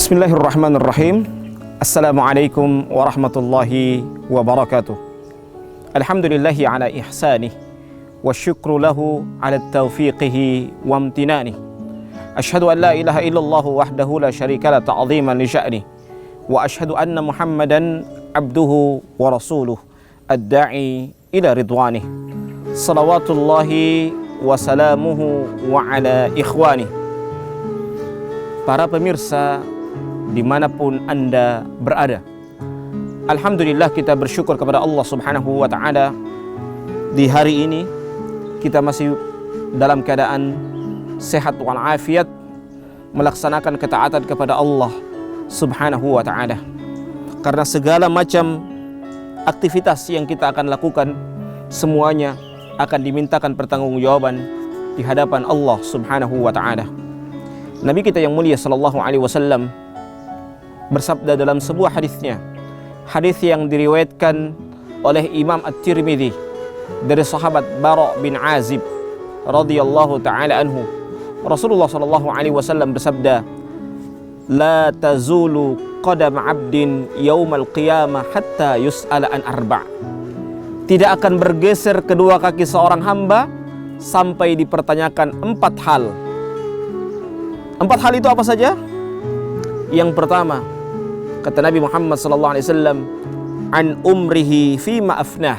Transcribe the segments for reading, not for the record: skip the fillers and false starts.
Bismillahirrahmanirrahim. Assalamualaikum warahmatullahi wabarakatuh. Alhamdulillahi ala ihsanih wa syukru lahu ala taufiqihi wa amtinanih. Ashhadu an la ilaha illallah wahdahu la syarika la ta'ziman li sya'nih. Wa ashhadu anna Muhammadan abduhu wa rasuluh ad-da'i ila ridwanih. Salawatullahi wa salamuhu wa ala ikhwanih. Para pemirsa dimanapun Anda berada, alhamdulillah kita bersyukur kepada Allah subhanahu wa ta'ala. Di hari ini kita masih dalam keadaan sehat walafiat, melaksanakan ketaatan kepada Allah subhanahu wa ta'ala. Karena segala macam aktivitas yang kita akan lakukan, semuanya akan dimintakan pertanggungjawaban di hadapan Allah subhanahu wa ta'ala. Nabi kita yang mulia sallallahu alaihi wasallam bersabda dalam sebuah hadisnya, hadis yang diriwayatkan oleh Imam At-Tirmidzi dari sahabat Bara' bin Azib radhiyallahu taala anhu. Rasulullah sallallahu alaihi wasallam bersabda, "La tazulu qadam 'abdin yaumal qiyamah hatta yus'ala an arba'." Tidak akan bergeser kedua kaki seorang hamba sampai dipertanyakan 4 hal. 4 hal itu apa saja? Yang pertama, kata Nabi Muhammad SAW, an umrihi fima afnah,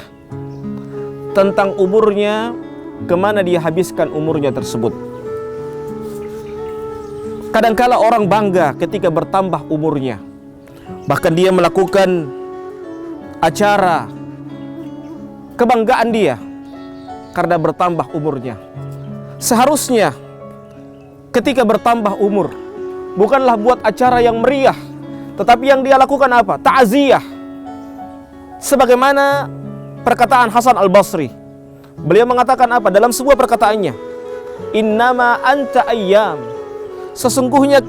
tentang umurnya, kemana dia habiskan umurnya tersebut. Kadangkala orang bangga ketika bertambah umurnya, bahkan dia melakukan acara kebanggaan dia karena bertambah umurnya. Seharusnya ketika bertambah umur bukanlah buat acara yang meriah, tetapi yang dia lakukan apa? Ta'ziyah. Sebagaimana perkataan Hasan Al-Basri, beliau mengatakan apa dalam sebuah perkataannya? Innama anta ayyam, sesungguhnya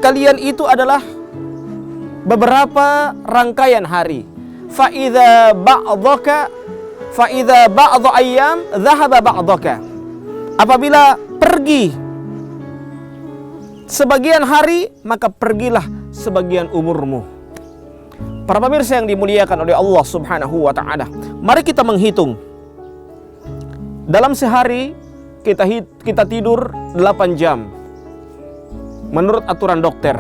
kalian itu adalah beberapa rangkaian hari. Fa idza ba'dha ayyam dhahaba ba'dhaka. Apabila pergi sebagian hari, maka pergilah sebagian umurmu. Para pemirsa yang dimuliakan oleh Allah subhanahu wa ta'ala, mari kita menghitung. Dalam sehari kita tidur 8 jam menurut aturan dokter.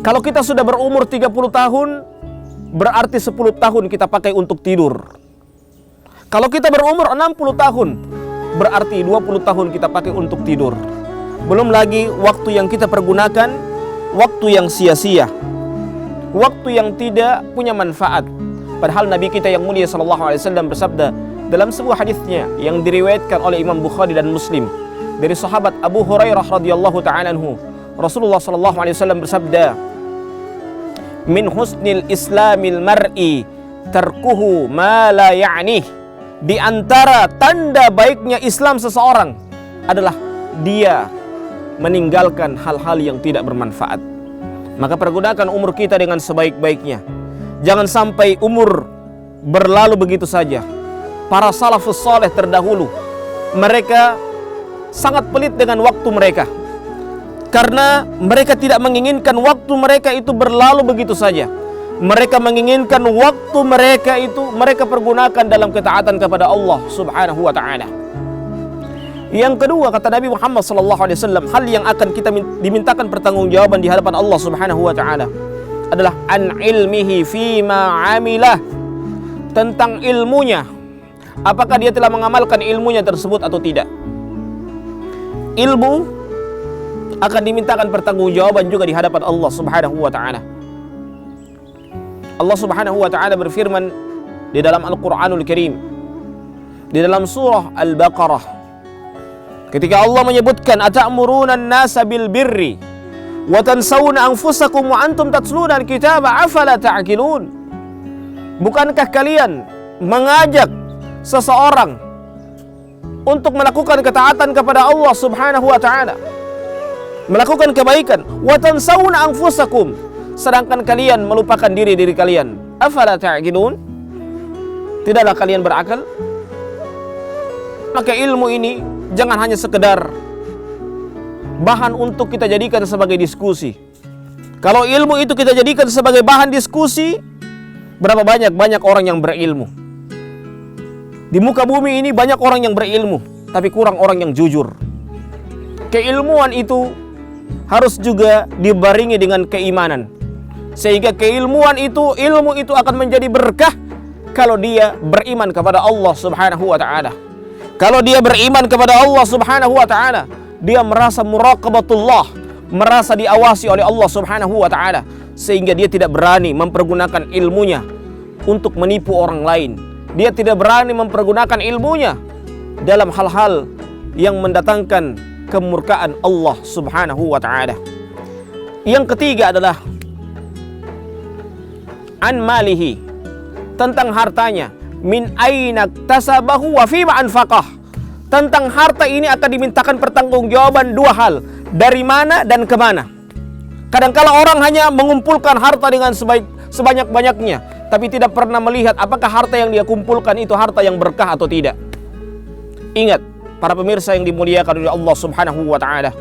Kalau kita sudah berumur 30 tahun, berarti 10 tahun kita pakai untuk tidur. Kalau kita berumur 60 tahun, berarti 20 tahun kita pakai untuk tidur. Belum lagi waktu yang kita pergunakan, waktu yang sia-sia, waktu yang tidak punya manfaat. Padahal Nabi kita yang mulia sallallahu alaihi wasallam bersabda dalam sebuah hadisnya yang diriwayatkan oleh Imam Bukhari dan Muslim dari sahabat Abu Hurairah radhiyallahu taala anhu, Rasulullah sallallahu alaihi wasallam bersabda, "Min husnil islamil mar'i tarkuhu ma la ya'nih." Di antara tanda baiknya Islam seseorang adalah dia meninggalkan hal-hal yang tidak bermanfaat. Maka pergunakan umur kita dengan sebaik-baiknya. Jangan sampai umur berlalu begitu saja. Para salafus saleh terdahulu, mereka sangat pelit dengan waktu mereka, karena mereka tidak menginginkan waktu mereka itu berlalu begitu saja. Mereka menginginkan waktu mereka itu mereka pergunakan dalam ketaatan kepada Allah subhanahu wa ta'ala. Yang kedua, kata Nabi Muhammad SAW, hal yang akan kita dimintakan pertanggungjawaban di hadapan Allah subhanahu wa ta'ala adalah an ilmihi fima amilah, tentang ilmunya, apakah dia telah mengamalkan ilmunya tersebut atau tidak. Ilmu akan dimintakan pertanggungjawaban juga di hadapan Allah subhanahu wa ta'ala. Allah subhanahu wa ta'ala berfirman di dalam Al-Quranul Karim, di dalam surah Al-Baqarah, ketika Allah menyebutkan ata'muruna an-nasa bil birri wa tansawna anfusakum wa antum tatluna al-kitaba afala ta'qilun. Bukankah kalian mengajak seseorang untuk melakukan ketaatan kepada Allah subhanahu wa ta'ala, melakukan kebaikan, wa tansawna anfusakum, sedangkan kalian melupakan diri kalian. Afala ta'qilun, tidaklah kalian berakal? Maka ilmu ini jangan hanya sekedar bahan untuk kita jadikan sebagai diskusi. Kalau ilmu itu kita jadikan sebagai bahan diskusi, berapa banyak orang yang berilmu. Di muka bumi ini banyak orang yang berilmu, tapi kurang orang yang jujur. Keilmuan itu harus juga dibarengi dengan keimanan. Sehingga ilmu itu akan menjadi berkah kalau dia beriman kepada Allah Subhanahu wa taala. Kalau dia beriman kepada Allah Subhanahu wa taala, dia merasa muraqabatullah, merasa diawasi oleh Allah Subhanahu wa taala, sehingga dia tidak berani mempergunakan ilmunya untuk menipu orang lain. Dia tidak berani mempergunakan ilmunya dalam hal-hal yang mendatangkan kemurkaan Allah Subhanahu wa taala. Yang ketiga adalah an malihi, tentang hartanya, min aina tasabahu wa fima anfaqah. Tentang harta ini akan dimintakan pertanggungjawaban dua hal, dari mana dan kemana. Kadangkala orang hanya mengumpulkan harta dengan sebanyak-banyaknya, tapi tidak pernah melihat apakah harta yang dia kumpulkan itu harta yang berkah atau tidak. Ingat, para pemirsa yang dimuliakan oleh Allah Subhanahu wa taala,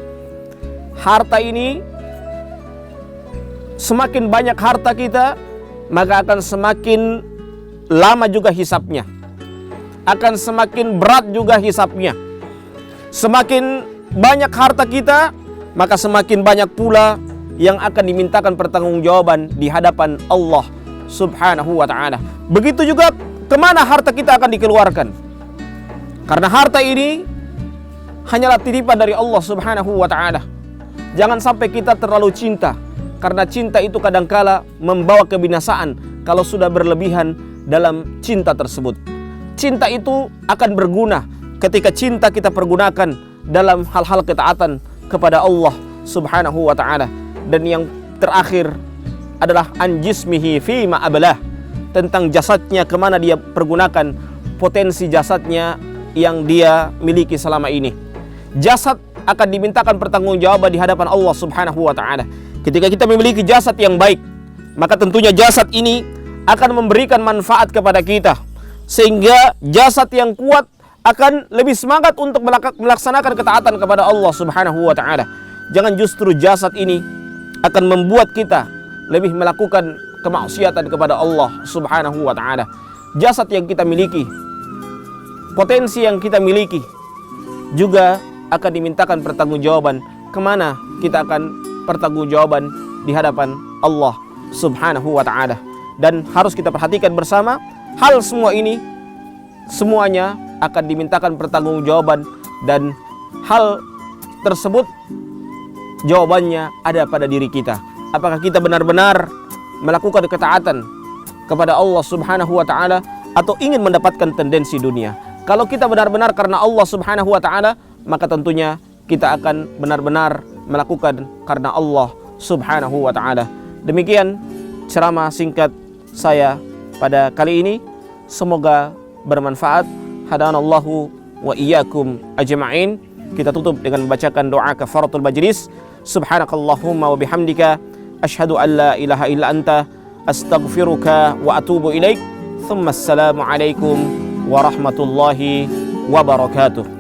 harta ini, semakin banyak harta kita, maka akan semakin lama juga hisapnya, akan semakin berat juga hisapnya. Semakin banyak harta kita, maka semakin banyak pula yang akan dimintakan pertanggungjawaban di hadapan Allah Subhanahu wa ta'ala. Begitu juga kemana harta kita akan dikeluarkan. Karena harta ini hanyalah titipan dari Allah Subhanahu wa ta'ala. Jangan sampai kita terlalu cinta, karena cinta itu kadangkala membawa kebinasaan kalau sudah berlebihan dalam cinta tersebut. Cinta itu akan berguna ketika cinta kita pergunakan dalam hal-hal ketaatan kepada Allah Subhanahu wa ta'ala. Dan yang terakhir adalah an jismihi fima ablah, tentang jasadnya, kemana dia pergunakan potensi jasadnya yang dia miliki selama ini. Jasad akan dimintakan pertanggungjawaban di hadapan Allah Subhanahu wa ta'ala. Ketika kita memiliki jasad yang baik, maka tentunya jasad ini akan memberikan manfaat kepada kita, sehingga jasad yang kuat akan lebih semangat untuk melaksanakan ketaatan kepada Allah Subhanahu wa ta'ala. Jangan justru jasad ini akan membuat kita lebih melakukan kemaksiatan kepada Allah Subhanahu wa ta'ala. Jasad yang kita miliki, potensi yang kita miliki, juga akan dimintakan pertanggungjawaban. Kemana kita akan pertanggungjawaban di hadapan Allah Subhanahu wa ta'ala. Dan harus kita perhatikan bersama, hal semua ini semuanya akan dimintakan pertanggungjawaban, dan hal tersebut jawabannya ada pada diri kita. Apakah kita benar-benar melakukan ketaatan kepada Allah Subhanahu wa ta'ala, atau ingin mendapatkan tendensi dunia? Kalau kita benar-benar karena Allah Subhanahu wa ta'ala, maka tentunya kita akan benar-benar melakukan karena Allah Subhanahu wa ta'ala. Demikian ceramah singkat saya pada kali ini. Semoga bermanfaat. Hadanallahu wa iyyakum ajma'in. Kita tutup dengan membacakan doa kafaratul majlis. Subhanakallahumma wa bihamdika asyhadu an la ilaha illa anta astaghfiruka wa atubu ilaik. Thumma assalamu alaikum warahmatullahi wabarakatuh.